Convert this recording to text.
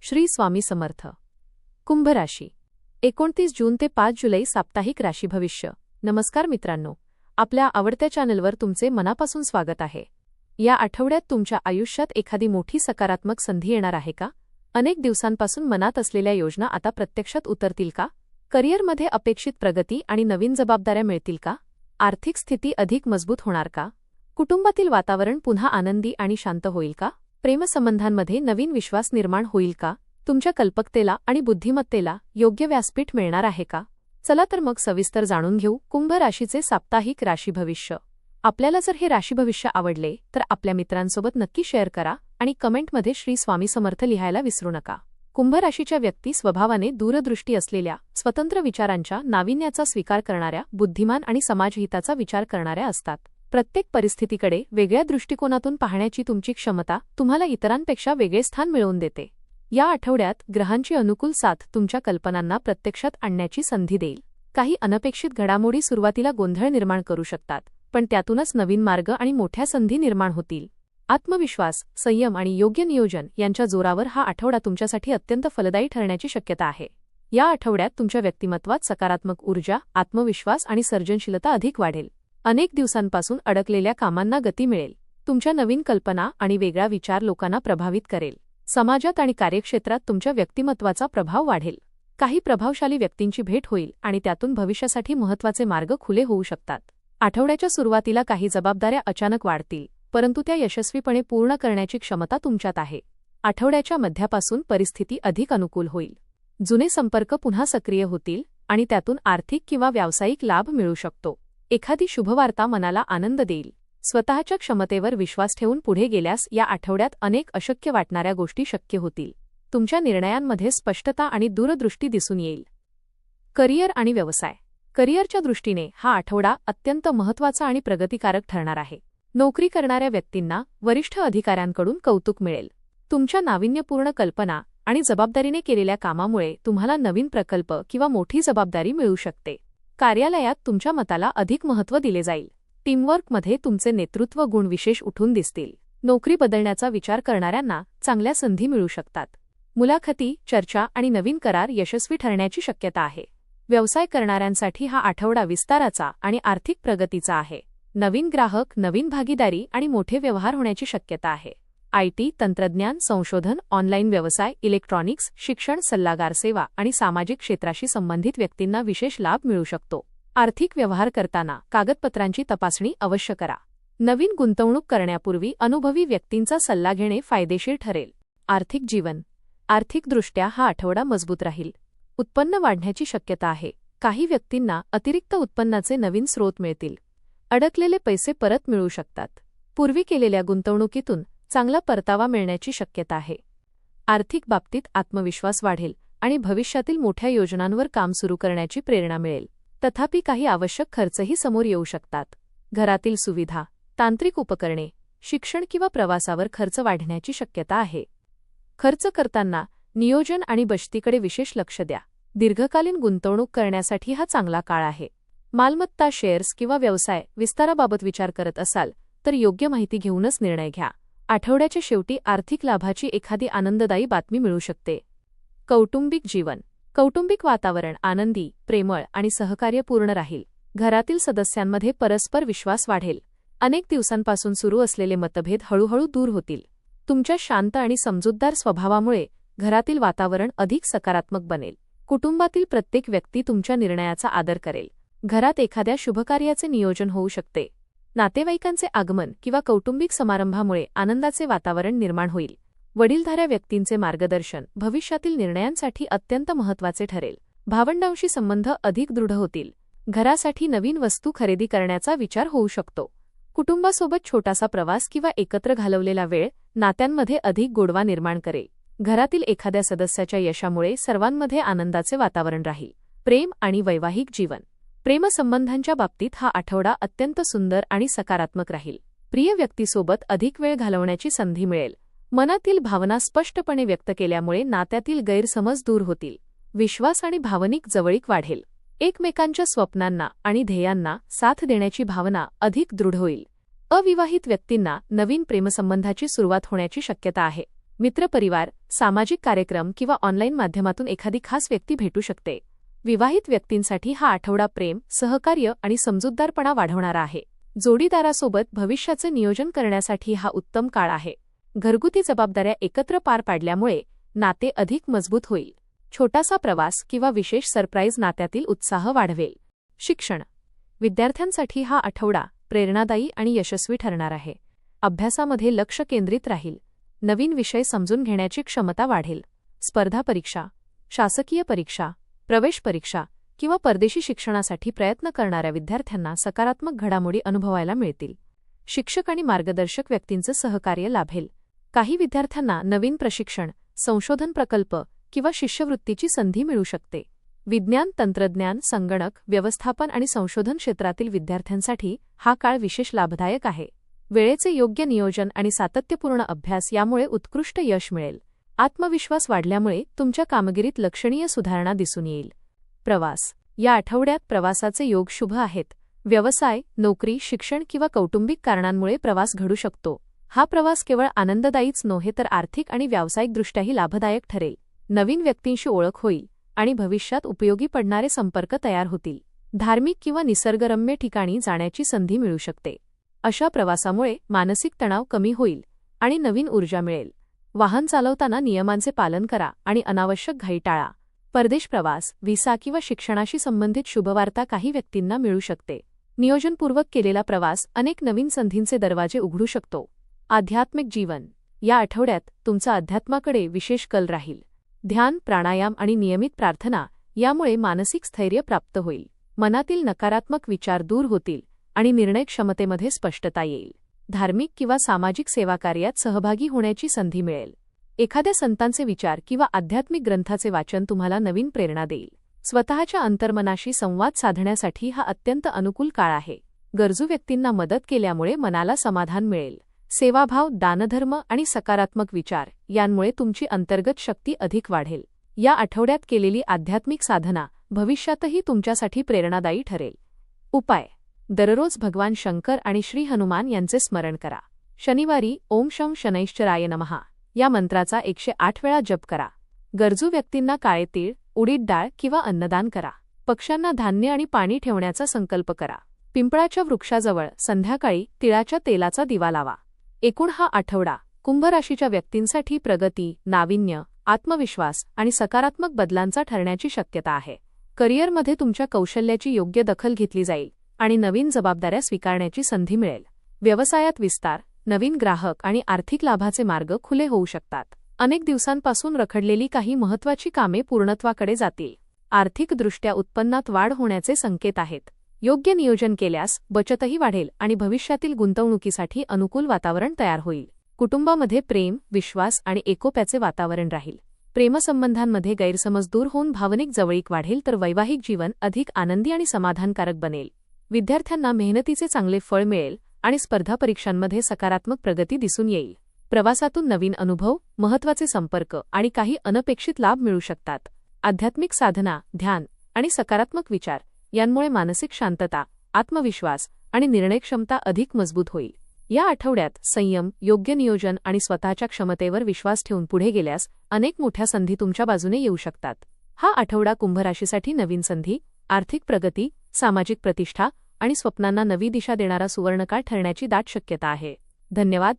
श्री स्वामी समर्थ. कुंभ राशी 29 जून ते 5 जुलै साप्ताहिक राशी भविष्य. नमस्कार मित्रांनो, आपल्या आवडत्या चॅनलवर तुमचे मनापासून स्वागत आहे. या आठवड्यात तुमच्या आयुष्यात एखादी मोठी सकारात्मक संधी येणार आहे का? अनेक दिवसांपासून मनात असलेल्या योजना आता प्रत्यक्षात उतरतील का? करिअरमध्ये अपेक्षित प्रगती आणि नवीन जबाबदाऱ्या मिळतील का? आर्थिक स्थिती अधिक मजबूत होणार का? कुटुंबातील वातावरण पुन्हा आनंदी आणि शांत होईल का? प्रेमसंबंधांमध्ये नवीन विश्वास निर्माण होईल का? तुमच्या कल्पकतेला आणि बुद्धिमत्तेला योग्य व्यासपीठ मिळणार आहे का? चला तर मग सविस्तर जाणून घेऊ कुंभ राशीचे साप्ताहिक राशी भविष्य. आपल्याला जर हे राशी भविष्य आवडले तर आपल्या मित्रांसोबत नक्की शेअर करा आणि कमेंटमध्ये श्री स्वामी समर्थ लिहायला विसरू नका. कुंभ राशीच्या व्यक्ती स्वभावाने दूरदृष्टी असलेल्या, स्वतंत्र विचारांच्या, नाविन्याचा स्वीकार करणाऱ्या, बुद्धिमान आणि समाजहिताचा विचार करणाऱ्या असतात. प्रत्येक परिस्थितीकडे वेगळ्या दृष्टिकोनातून पाहण्याची तुमची क्षमता तुम्हाला इतरांपेक्षा वेगळे स्थान मिळवून देते. या आठवड्यात ग्रहांची अनुकूल साथ तुमच्या कल्पनांना प्रत्यक्षात आणण्याची संधी देईल. काही अनपेक्षित घडामोडी सुरुवातीला गोंधळ निर्माण करू शकतात, पण त्यातूनच नवीन मार्ग आणि मोठ्या संधी निर्माण होतील. आत्मविश्वास, संयम आणि योग्य नियोजन यांच्या जोरावर हा आठवडा तुमच्यासाठी अत्यंत फलदायी ठरण्याची शक्यता आहे. या आठवड्यात तुमच्या व्यक्तिमत्वात सकारात्मक ऊर्जा, आत्मविश्वास आणि सर्जनशीलता अधिक वाढेल. अनेक दिवसांपासून अडकलेल्या कामांना गती मिळेल. तुमच्या नवीन कल्पना आणि वेगळा विचार लोकांना प्रभावित करेल. समाजात आणि कार्यक्षेत्रात तुमच्या व्यक्तिमत्वाचा प्रभाव वाढेल. काही प्रभावशाली व्यक्तींची भेट होईल आणि त्यातून भविष्यासाठी महत्त्वाचे मार्ग खुले होऊ शकतात. आठवड्याच्या सुरुवातीला काही जबाबदाऱ्या अचानक वाढतील, परंतु त्या यशस्वीपणे पूर्ण करण्याची क्षमता तुमच्यात आहे. आठवड्याच्या मध्यापासून परिस्थिती अधिक अनुकूल होईल. जुने संपर्क पुन्हा सक्रिय होतील आणि त्यातून आर्थिक किंवा व्यावसायिक लाभ मिळू शकतो. एखादी शुभवार्ता मनाला आनंद देईल. स्वतःच्या क्षमतेवर विश्वास ठेवून पुढे गेल्यास या आठवड्यात अनेक अशक्य वाटणाऱ्या गोष्टी शक्य होतील. तुमच्या निर्णयांमध्ये स्पष्टता आणि दूरदृष्टी दिसून येईल. करिअर आणि व्यवसाय. करिअरच्या दृष्टीने हा आठवडा अत्यंत महत्त्वाचा आणि प्रगतिकारक ठरणार आहे. नोकरी करणाऱ्या व्यक्तींना वरिष्ठ अधिकाऱ्यांकडून कौतुक मिळेल. तुमच्या नाविन्यपूर्ण कल्पना आणि जबाबदारीने केलेल्या कामामुळे तुम्हाला नवीन प्रकल्प किंवा मोठी जबाबदारी मिळू शकते. कार्यालयात तुमच्या मताला अधिक महत्त्व दिले जाईल. टीमवर्कमध्ये तुमचे नेतृत्व गुण विशेष उठून दिसतील. नोकरी बदलण्याचा विचार करणाऱ्यांना चांगल्या संधी मिळू शकतात. मुलाखती, चर्चा आणि नवीन करार यशस्वी ठरण्याची शक्यता आहे. व्यवसाय करणाऱ्यांसाठी हा आठवडा विस्ताराचा आणि आर्थिक प्रगतीचा आहे. नवीन ग्राहक, नवीन भागीदारी आणि मोठे व्यवहार होण्याची शक्यता आहे. आयटी, तंत्रज्ञान, संशोधन, ऑनलाईन व्यवसाय, इलेक्ट्रॉनिक्स, शिक्षण, सल्लागार सेवा आणि सामाजिक क्षेत्राशी संबंधित व्यक्तींना विशेष लाभ मिळू शकतो. आर्थिक व्यवहार करताना कागदपत्रांची तपासणी अवश्य करा. नवीन गुंतवणूक करण्यापूर्वी अनुभवी व्यक्तींचा सल्ला घेणे फायदेशीर ठरेल. आर्थिक जीवन. आर्थिकदृष्ट्या हा आठवडा मजबूत राहील. उत्पन्न वाढण्याची शक्यता आहे. काही व्यक्तींना अतिरिक्त उत्पन्नाचे नवीन स्रोत मिळतील. अडकलेले पैसे परत मिळू शकतात. पूर्वी केलेल्या गुंतवणुकीतून चांगला परतावा मिळण्याची शक्यता आहे. आर्थिक बाबतीत आत्मविश्वास वाढेल आणि भविष्यातील मोठ्या योजनांवर काम सुरू करण्याची प्रेरणा मिळेल. तथापि काही आवश्यक खर्चही समोर येऊ शकतात. घरातील सुविधा, तांत्रिक उपकरणे, शिक्षण किंवा प्रवासावर खर्च वाढण्याची शक्यता आहे. खर्च करताना नियोजन आणि बचतीकडे विशेष लक्ष द्या. दीर्घकालीन गुंतवणूक करण्यासाठी हा चांगला काळ आहे. मालमत्ता, शेअर्स किंवा व्यवसाय विस्ताराबाबत विचार करत असाल तर योग्य माहिती घेऊनच निर्णय घ्या. आठवड्याच्या शेवटी आर्थिक लाभाची एखादी आनंददायी बातमी मिळू शकते. कौटुंबिक जीवन. कौटुंबिक वातावरण आनंदी, प्रेमळ आणि सहकार्यपूर्ण राहील. घरातील सदस्यांमध्ये परस्पर विश्वास वाढेल. अनेक दिवसांपासून सुरू असलेले मतभेद हळूहळू दूर होतील. तुमच्या शांत आणि समजूतदार स्वभावामुळे घरातील वातावरण अधिक सकारात्मक बनेल. कुटुंबातील प्रत्येक व्यक्ती तुमच्या निर्णयाचा आदर करेल. घरात एखाद्या शुभकार्याचे नियोजन होऊ शकते. नातेवाईकांचे आगमन किंवा कौटुंबिक समारंभामुळे आनंदाचे वातावरण निर्माण होईल. वडीलधाऱ्या व्यक्तींचे मार्गदर्शन भविष्यातील निर्णयांसाठी अत्यंत महत्त्वाचे ठरेल. भावंडांशी संबंध अधिक दृढ होतील. घरासाठी नवीन वस्तू खरेदी करण्याचा विचार होऊ शकतो. कुटुंबासोबत छोटासा प्रवास किंवा एकत्र घालवलेला वेळ नात्यांमध्ये अधिक गोडवा निर्माण करेल. घरातील एखाद्या सदस्याच्या यशामुळे सर्वांमध्ये आनंदाचे वातावरण राहील. प्रेम आणि वैवाहिक जीवन. प्रेमसंबंधांच्या बाबतीत हा आठवडा अत्यंत सुंदर आणि सकारात्मक राहील. प्रिय व्यक्तीसोबत अधिक वेळ घालवण्याची संधी मिळेल. मनातील भावना स्पष्टपणे व्यक्त केल्यामुळे नात्यातील गैरसमज दूर होतील. विश्वास आणि भावनिक जवळीक वाढेल. एकमेकांच्या स्वप्नांना आणि ध्येयांना साथ देण्याची भावना अधिक दृढ होईल. अविवाहित व्यक्तींना नवीन प्रेमसंबंधाची सुरुवात होण्याची शक्यता आहे. मित्रपरिवार, सामाजिक कार्यक्रम किंवा ऑनलाईन माध्यमातून एखादी खास व्यक्ती भेटू शकते. विवाहित व्यक्तींसाठी हा आठवडा प्रेम, सहकार्य आणि समजूतदारपणा वाढवणारा आहे. जोडीदारासोबत भविष्याचे नियोजन करण्यासाठी हा उत्तम काळ आहे. घरगुती जबाबदाऱ्या एकत्र पार पाडल्यामुळे नाते अधिक मजबूत होईल. छोटासा प्रवास किंवा विशेष सरप्राईज नात्यातील उत्साह वाढवेल. शिक्षण. विद्यार्थ्यांसाठी हा आठवडा प्रेरणादायी आणि यशस्वी ठरणार आहे. अभ्यासामध्ये लक्ष केंद्रित राहील. नवीन विषय समजून घेण्याची क्षमता वाढेल. स्पर्धा परीक्षा, शासकीय परीक्षा, प्रवेश परीक्षा किंवा परदेशी शिक्षणासाठी प्रयत्न करणाऱ्या विद्यार्थ्यांना सकारात्मक घडामोडी अनुभवायला मिळतील. शिक्षक आणि मार्गदर्शक व्यक्तींचं सहकार्य लाभेल. काही विद्यार्थ्यांना नवीन प्रशिक्षण, संशोधन प्रकल्प किंवा शिष्यवृत्तीची संधी मिळू शकते. विज्ञान, तंत्रज्ञान, संगणक, व्यवस्थापन आणि संशोधन क्षेत्रातील विद्यार्थ्यांसाठी हा काळ विशेष लाभदायक आहे. वेळेचे योग्य नियोजन आणि सातत्यपूर्ण अभ्यास यामुळे उत्कृष्ट यश मिळेल. आत्मविश्वास वाढल्यामुळे तुमच्या कामगिरीत लक्षणीय सुधारणा दिसून येईल. प्रवास. या आठवड्यात प्रवासाचे योग शुभ आहेत. व्यवसाय, नोकरी, शिक्षण किंवा कौटुंबिक कारणांमुळे प्रवास घडू शकतो. हा प्रवास केवळ आनंददायीच नव्हे तर आर्थिक आणि व्यावसायिकदृष्ट्याही लाभदायक ठरेल. नवीन व्यक्तींशी ओळख होईल आणि भविष्यात उपयोगी पडणारे संपर्क तयार होतील. धार्मिक किंवा निसर्गरम्य ठिकाणी जाण्याची संधी मिळू शकते. अशा प्रवासामुळे मानसिक तणाव कमी होईल आणि नवीन ऊर्जा मिळेल. वाहन चालवताना नियमांचे पालन करा आणि अनावश्यक घाई टाळा. परदेश प्रवास, व्हिसा किंवा शिक्षणाशी संबंधित शुभवार्ता काही व्यक्तींना मिळू शकते. नियोजनपूर्वक केलेला प्रवास अनेक नवीन संधींचे दरवाजे उघडू शकतो. आध्यात्मिक जीवन. या आठवड्यात तुमचा अध्यात्माकडे विशेष कल राहील. ध्यान, प्राणायाम आणि नियमित प्रार्थना यामुळे मानसिक स्थैर्य प्राप्त होईल. मनातील नकारात्मक विचार दूर होतील आणि निर्णय क्षमतेमध्ये स्पष्टता येईल. धार्मिक किंवा सामाजिक सेवाकार्यात सहभागी होण्याची संधी मिळेल. एखाद्या संतांचे विचार किंवा आध्यात्मिक ग्रंथाचे वाचन तुम्हाला नवीन प्रेरणा देईल. स्वतःच्या अंतर्मनाशी संवाद साधण्यासाठी हा अत्यंत अनुकूल काळ आहे. गरजू व्यक्तींना मदत केल्यामुळे मनाला समाधान मिळेल. सेवाभाव, दानधर्म आणि सकारात्मक विचार यांमुळे तुमची अंतर्गत शक्ती अधिक वाढेल. या आठवड्यात केलेली आध्यात्मिक साधना भविष्यातही तुमच्यासाठी प्रेरणादायी ठरेल. उपाय. दररोज भगवान शंकर आणि श्री हनुमान यांचे स्मरण करा. शनिवारी ओम शं शनैश्चराय नमः या मंत्राचा 108 वेळा जप करा. गरजू व्यक्तींना काळे तीळ, उडीद डाळ किंवा अन्नदान करा. पक्ष्यांना धान्य आणि पाणी ठेवण्याचा संकल्प करा. पिंपळाच्या वृक्षाजवळ संध्याकाळी तिळाच्या तेलाचा दिवा लावा. एकूण हा आठवडा कुंभ राशीच्या व्यक्तींसाठी प्रगती, नाविन्य, आत्मविश्वास आणि सकारात्मक बदलांचा ठरण्याची शक्यता आहे. करिअरमध्ये तुमच्या कौशल्याची योग्य दखल घेतली जाईल आणि नवीन जबाबदाऱ्या स्वीकारण्याची संधी मिळेल. व्यवसायात विस्तार, नवीन ग्राहक आणि आर्थिक लाभाचे मार्ग खुले होऊ शकतात. अनेक दिवसांपासून रखडलेली काही महत्त्वाची कामे पूर्णत्वाकडे जातील. आर्थिकदृष्ट्या उत्पन्नात वाढ होण्याचे संकेत आहेत. योग्य नियोजन केल्यास बचतही वाढेल आणि भविष्यातील गुंतवणुकीसाठी अनुकूल वातावरण तयार होईल. कुटुंबामध्ये प्रेम, विश्वास आणि एकोप्याचे वातावरण राहील. प्रेमसंबंधांमध्ये गैरसमज दूर होऊन भावनिक जवळीक वाढेल तर वैवाहिक जीवन अधिक आनंदी आणि समाधानकारक बनेल. विद्यार्थ्यांना मेहनतीचे चांगले फळ मिळेल आणि स्पर्धा परीक्षांमध्ये सकारात्मक प्रगती दिसून येईल. प्रवासातून नवीन अनुभव, महत्त्वाचे संपर्क आणि काही अनपेक्षित लाभ मिळू शकतात. आध्यात्मिक साधना, ध्यान आणि सकारात्मक विचार यांमुळे मानसिक शांतता, आत्मविश्वास आणि निर्णयक्षमता अधिक मजबूत होईल. या आठवड्यात संयम, योग्य नियोजन आणि स्वतःच्या क्षमतेवर विश्वास ठेवून पुढे गेल्यास अनेक मोठ्या संधी तुमच्या बाजूने येऊ शकतात. हा आठवडा कुंभ राशीसाठी नवीन संधी, आर्थिक प्रगती, सामाजिक प्रतिष्ठा आणि स्वप्नांना नवी दिशा देणारा सुवर्णकाळ ठरण्याची दाट शक्यता आहे. धन्यवाद.